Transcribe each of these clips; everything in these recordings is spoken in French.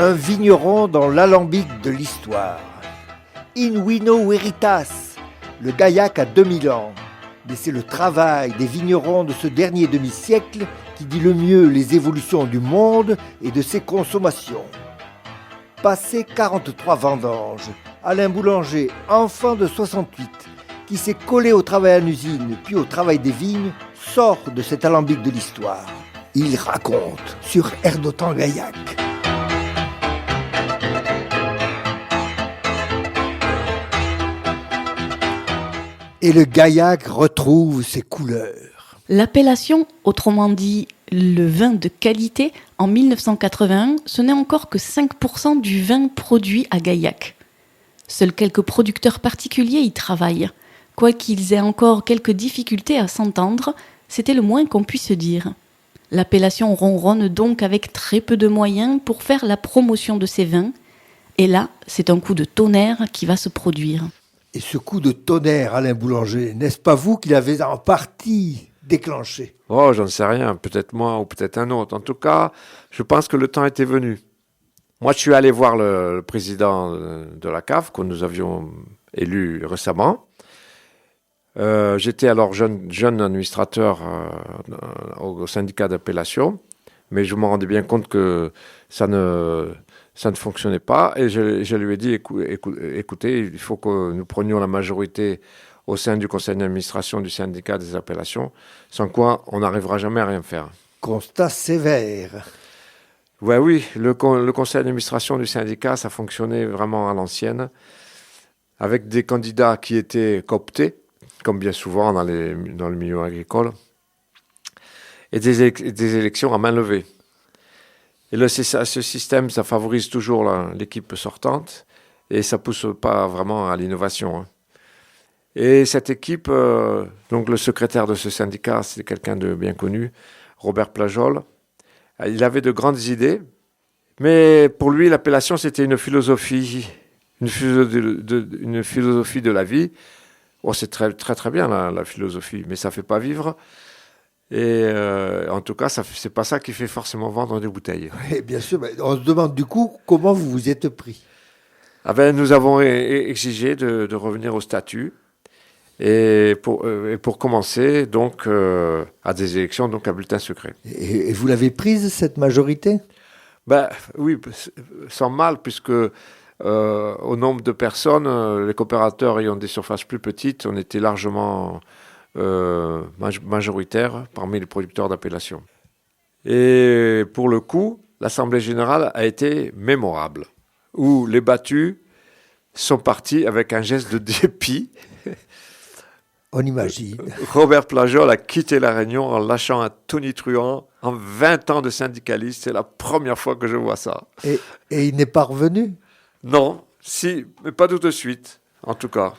Un vigneron dans l'alambic de l'histoire. In vino veritas, le Gaillac a 2000 ans. Mais c'est le travail des vignerons de ce dernier demi-siècle qui dit le mieux les évolutions du monde et de ses consommations. Passé 43 vendanges, Alain Boulanger, enfant de 68, qui s'est collé au travail en usine puis au travail des vignes, sort de cet alambic de l'histoire. Il raconte sur Air d'Otan Gaillac. Et le Gaillac retrouve ses couleurs. L'appellation, autrement dit le vin de qualité, en 1981, ce n'est encore que 5% du vin produit à Gaillac. Seuls quelques producteurs particuliers y travaillent. Quoiqu'ils aient encore quelques difficultés à s'entendre, c'était le moins qu'on puisse dire. L'appellation ronronne donc avec très peu de moyens pour faire la promotion de ses vins. Et là, c'est un coup de tonnerre qui va se produire. Et ce coup de tonnerre, Alain Boulanger, n'est-ce pas vous qui l'avez en partie déclenché ? Oh, j'en sais rien, peut-être moi ou peut-être un autre. En tout cas, je pense que le temps était venu. Moi, je suis allé voir le président de la CAF, que nous avions élu récemment. J'étais alors jeune administrateur au syndicat d'appellation, mais je me rendais bien compte que ça ne fonctionnait pas. Et je lui ai dit, écoutez, il faut que nous prenions la majorité au sein du conseil d'administration du syndicat des appellations, sans quoi on n'arrivera jamais à rien faire. Constat sévère. Ouais, oui, le conseil d'administration du syndicat, ça fonctionnait vraiment à l'ancienne, avec des candidats qui étaient cooptés, comme bien souvent dans le milieu agricole, et des élections à main levée. Et ce système, ça favorise toujours l'équipe sortante et ça pousse pas vraiment à l'innovation. Et cette équipe, donc le secrétaire de ce syndicat, c'est quelqu'un de bien connu, Robert Plajol. Il avait de grandes idées, mais pour lui, l'appellation, c'était une philosophie de la vie. Oh, c'est très, très, très bien la philosophie, mais ça fait pas vivre. Et en tout cas, c'est pas ça qui fait forcément vendre des bouteilles. Oui, bien sûr, mais on se demande du coup comment vous vous êtes pris. Nous avons exigé de revenir au statut et pour commencer donc à des élections donc à bulletin secret. Et vous l'avez prise cette majorité ? Oui, sans mal puisque au nombre de personnes, les coopérateurs ayant des surfaces plus petites, on était largement majoritaire parmi les producteurs d'appellation. Et pour le coup, l'Assemblée générale a été mémorable, où les battus sont partis avec un geste de dépit. On imagine. Robert Plajol a quitté la Réunion en lâchant un tonitruant. En 20 ans de syndicaliste, c'est la première fois que je vois ça. Et il n'est pas revenu ? Non, si, mais pas tout de suite, en tout cas.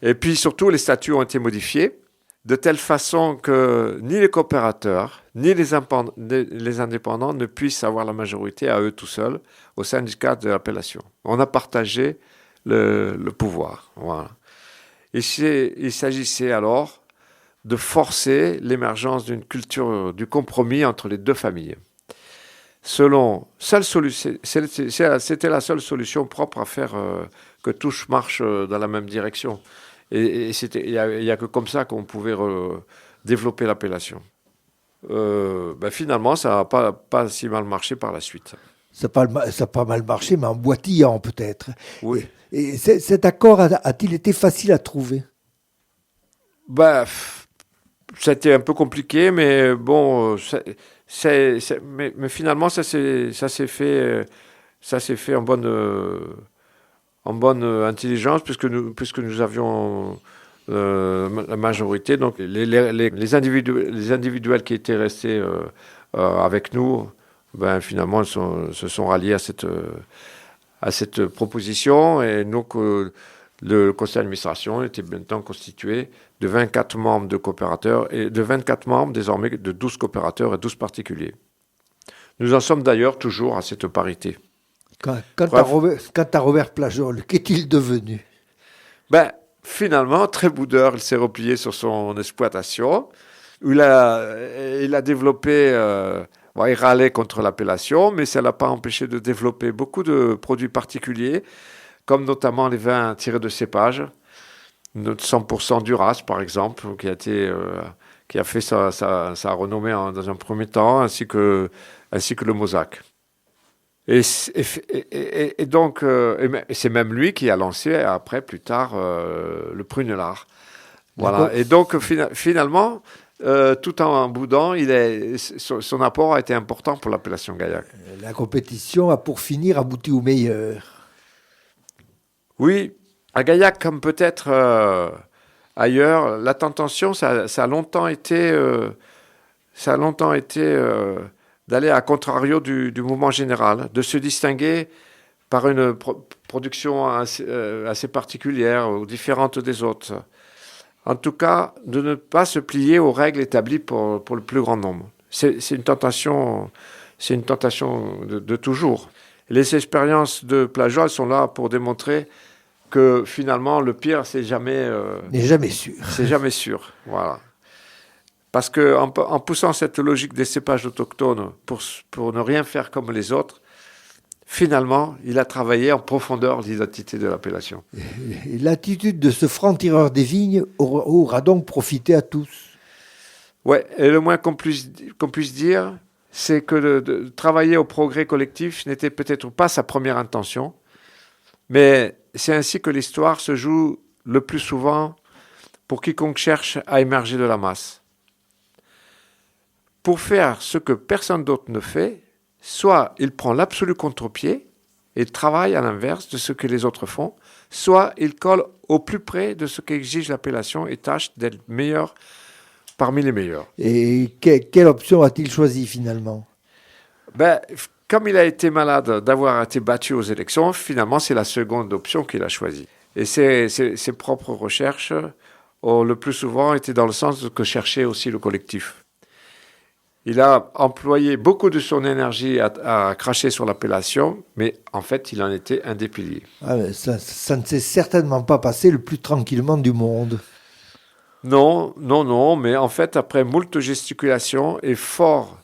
Et puis surtout, les statuts ont été modifiés de telle façon que ni les coopérateurs, ni les indépendants ne puissent avoir la majorité à eux tout seuls au syndicat de l'appellation. On a partagé le pouvoir. Voilà. Il s'agissait alors de forcer l'émergence d'une culture du compromis entre les deux familles. C'était la seule solution propre à faire que tout marche dans la même direction. Et il y a que comme ça qu'on pouvait développer l'appellation. Finalement, ça n'a pas si mal marché par la suite. Ça n'a pas mal marché, mais en boitillant peut-être. Oui. Et cet accord a-t-il été facile à trouver ? C'était un peu compliqué, mais bon, mais finalement, ça s'est fait en bonne intelligence, puisque nous avions la majorité. Donc les individuels qui étaient restés avec nous, finalement, se sont ralliés à cette proposition. Et donc, le conseil d'administration était maintenant constitué de 24 membres de coopérateurs et de 24 membres désormais de 12 coopérateurs et 12 particuliers. Nous en sommes d'ailleurs toujours à cette parité. Quant à Robert Plajol, qu'est-il devenu ? Finalement, très boudeur, il s'est replié sur son exploitation. Où il a développé Bon, il râlait contre l'appellation, mais ça ne l'a pas empêché de développer beaucoup de produits particuliers, comme notamment les vins tirés de cépages, notre 100% Duras, par exemple, qui a fait sa renommée dans un premier temps, ainsi que le Mosaque. Et donc, c'est même lui qui a lancé, après, plus tard, le Prunelard. Voilà. Et donc, finalement, tout en boudant, son apport a été important pour l'appellation Gaillac. La compétition a pour finir abouti au meilleur. Oui, à Gaillac, comme peut-être ailleurs, la tentation, ça a longtemps été d'aller à contrario du mouvement général, de se distinguer par une production assez particulière ou différente des autres. En tout cas, de ne pas se plier aux règles établies pour le plus grand nombre. C'est une tentation de toujours. Les expériences de plagiat sont là pour démontrer que finalement, le pire, n'est jamais sûr. C'est jamais sûr, voilà. Parce qu'en poussant cette logique des cépages autochtones pour ne rien faire comme les autres, finalement, il a travaillé en profondeur l'identité de l'appellation. Et l'attitude de ce franc-tireur des vignes aura donc profité à tous. Ouais, et le moins qu'on puisse dire, c'est que de travailler au progrès collectif n'était peut-être pas sa première intention, mais c'est ainsi que l'histoire se joue le plus souvent pour quiconque cherche à émerger de la masse. Pour faire ce que personne d'autre ne fait, soit il prend l'absolu contre-pied et travaille à l'inverse de ce que les autres font, soit il colle au plus près de ce qu'exige l'appellation et tâche d'être meilleur parmi les meilleurs. Et quelle option a-t-il choisi finalement ? Comme il a été malade d'avoir été battu aux élections, finalement c'est la seconde option qu'il a choisie. Et ses propres recherches ont le plus souvent été dans le sens que cherchait aussi le collectif. Il a employé beaucoup de son énergie à cracher sur l'appellation, mais en fait, il en était un des piliers. Ça ne s'est certainement pas passé le plus tranquillement du monde. Non, mais en fait, après moult gesticulations et fort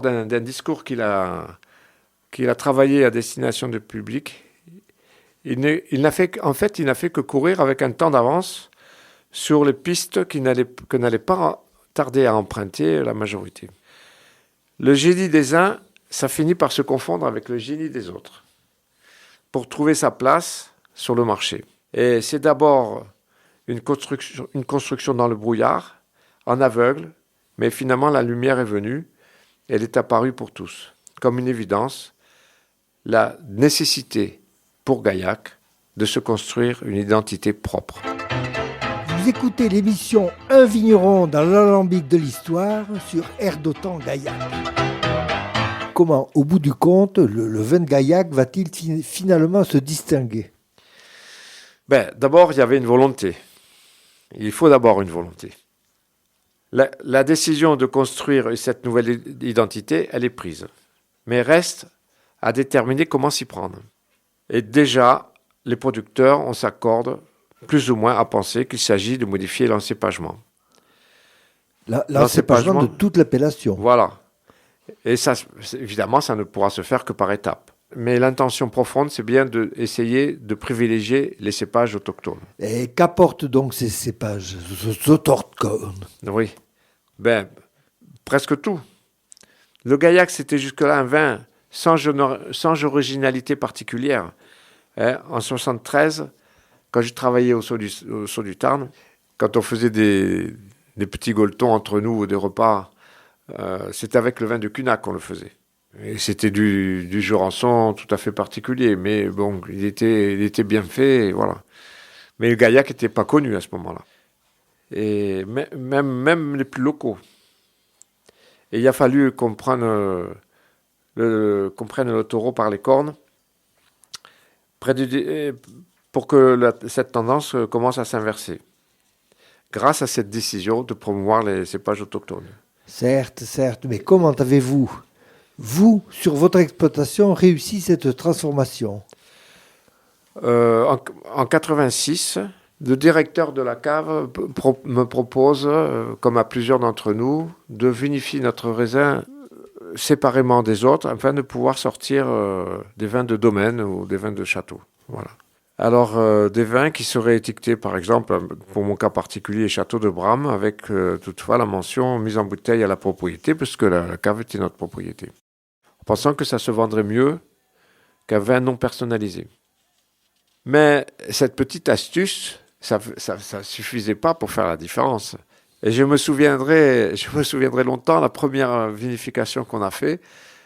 d'un discours qu'il a travaillé à destination du public, il n'a fait que courir avec un temps d'avance sur les pistes que n'allait pas tarder à emprunter la majorité. Le génie des uns, ça finit par se confondre avec le génie des autres pour trouver sa place sur le marché. Et c'est d'abord une construction dans le brouillard, en aveugle, mais finalement la lumière est venue, elle est apparue pour tous, comme une évidence, la nécessité pour Gaillac de se construire une identité propre. Vous écoutez l'émission Un vigneron dans l'alambic de l'histoire sur Air d'Otan Gaillac. Comment, au bout du compte, le vin de Gaillac va-t-il finalement se distinguer ? D'abord, il y avait une volonté. Il faut d'abord une volonté. La décision de construire cette nouvelle identité, elle est prise. Mais reste à déterminer comment s'y prendre. Et déjà, les producteurs, on s'accorde plus ou moins à penser qu'il s'agit de modifier l'encépagement. L'encépagement de toute l'appellation. Voilà. Et ça, évidemment, ça ne pourra se faire que par étapes. Mais l'intention profonde, c'est bien d'essayer de privilégier les cépages autochtones. Et qu'apportent donc ces cépages autochtones ? Oui. Presque tout. Le Gaillac, c'était jusque-là un vin sans originalité particulière. En 1973, quand je travaillais au Saut du Tarn, quand on faisait des petits gueuletons entre nous ou des repas, c'était avec le vin de Cunac qu'on le faisait. Et c'était du Jurançon tout à fait particulier, mais bon, il était bien fait, et voilà. Mais le Gaillac n'était pas connu à ce moment-là. Et même les plus locaux. Et il a fallu qu'on prenne le taureau par les cornes pour que cette tendance commence à s'inverser, grâce à cette décision de promouvoir les cépages autochtones. Certes, mais comment avez-vous, vous, sur votre exploitation, réussi cette transformation ? En 86, le directeur de la cave me propose, comme à plusieurs d'entre nous, de vinifier notre raisin séparément des autres afin de pouvoir sortir des vins de domaine ou des vins de château. Voilà. Alors, des vins qui seraient étiquetés, par exemple, pour mon cas particulier, Château de Bram, avec toutefois la mention mise en bouteille à la propriété, puisque la cave était notre propriété. En pensant que ça se vendrait mieux qu'un vin non personnalisé. Mais cette petite astuce, ça suffisait pas pour faire la différence. Et je me souviendrai longtemps, la première vinification qu'on a fait,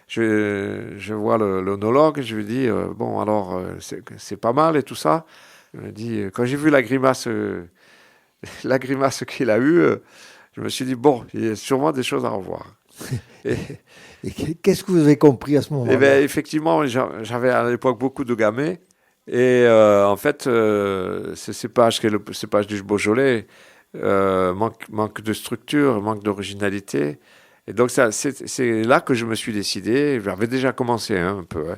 je vois l'œnologue, je lui dis, bon, alors, c'est pas mal et tout ça. Il me dit, quand j'ai vu la grimace qu'il a eue, je me suis dit, bon, il y a sûrement des choses à revoir. Et qu'est-ce que vous avez compris à ce moment-là? Eh bien, effectivement, j'avais à l'époque beaucoup de gamay. Et en fait, ce cépage, qui est le cépage du Beaujolais, manque de structure, manque d'originalité. Et donc, c'est là que je me suis décidé, j'avais déjà commencé un peu,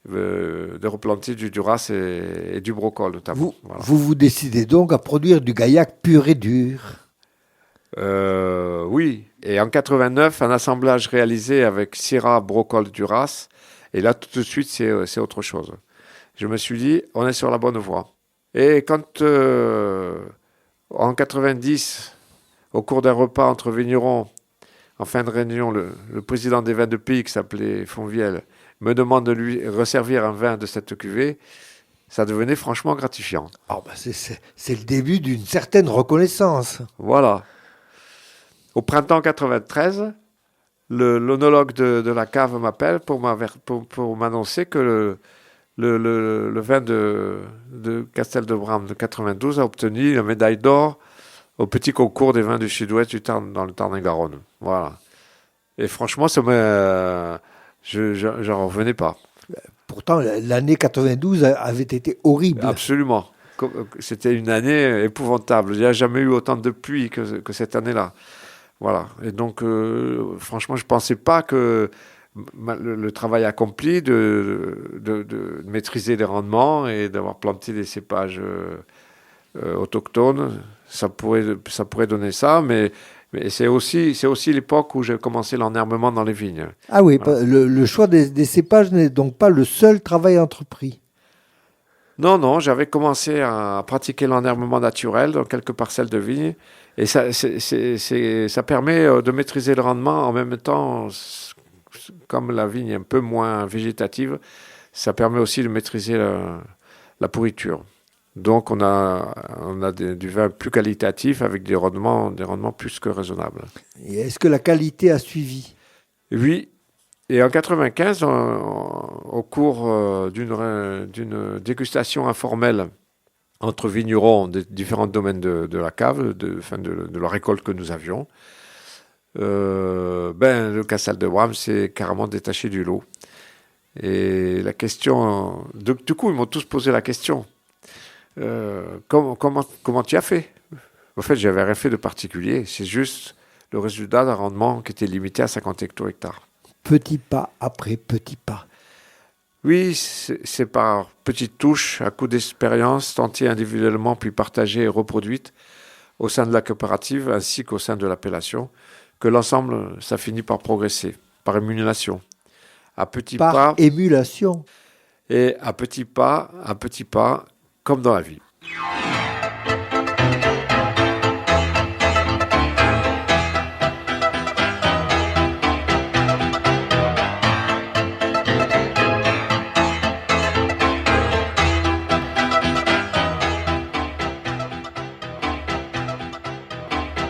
de replanter du Duras et du Brocol notamment. Vous décidez donc à produire du Gaillac pur et dur? Oui, et en 89, un assemblage réalisé avec Syrah, Brocol, Duras, et là, tout de suite, c'est autre chose. Je me suis dit, on est sur la bonne voie. Et quand, en 90, au cours d'un repas entre vignerons, en fin de réunion, le président des vins de pays, qui s'appelait Fonvielle, me demande de lui resservir un vin de cette cuvée, ça devenait franchement gratifiant. Oh bah c'est le début d'une certaine reconnaissance. Voilà. Au printemps 93, l'œnologue de la cave m'appelle pour m'annoncer que le vin de Castel de Bram de 92 a obtenu la médaille d'or au petit concours des vins du sud-ouest dans le Tarn-et-Garonne. Voilà. Et franchement, j'en revenais pas. Pourtant, l'année 92 avait été horrible. Absolument. C'était une année épouvantable. Il n'y a jamais eu autant de pluie que cette année-là. Voilà. Et donc, franchement, je ne pensais pas que le travail accompli de maîtriser les rendements et d'avoir planté des cépages autochtones, ça pourrait donner ça, mais c'est aussi l'époque où j'ai commencé l'enherbement dans les vignes. Ah oui, voilà. Le choix des cépages n'est donc pas le seul travail entrepris. Non, j'avais commencé à pratiquer l'enherbement naturel dans quelques parcelles de vignes, et ça permet de maîtriser le rendement en même temps. Comme la vigne est un peu moins végétative, ça permet aussi de maîtriser la pourriture. Donc on a du vin plus qualitatif avec des rendements plus que raisonnables. Et est-ce que la qualité a suivi? Oui. Et en 95, au cours d'une dégustation informelle entre vignerons des différents domaines de la cave, de la récolte que nous avions, le Castel de Bram s'est carrément détaché du lot. Et la question... Du coup, ils m'ont tous posé la question. Comment tu as fait? En fait, j'avais rien fait de particulier. C'est juste le résultat d'un rendement qui était limité à 50 hectares. Petit pas après petit pas. Oui, c'est par petites touches, à coup d'expérience, tentées individuellement puis partagées et reproduites au sein de la coopérative ainsi qu'au sein de l'appellation, que l'ensemble, ça finit par progresser, par émulation. À petits pas. Par émulation. Et à petits pas, comme dans la vie.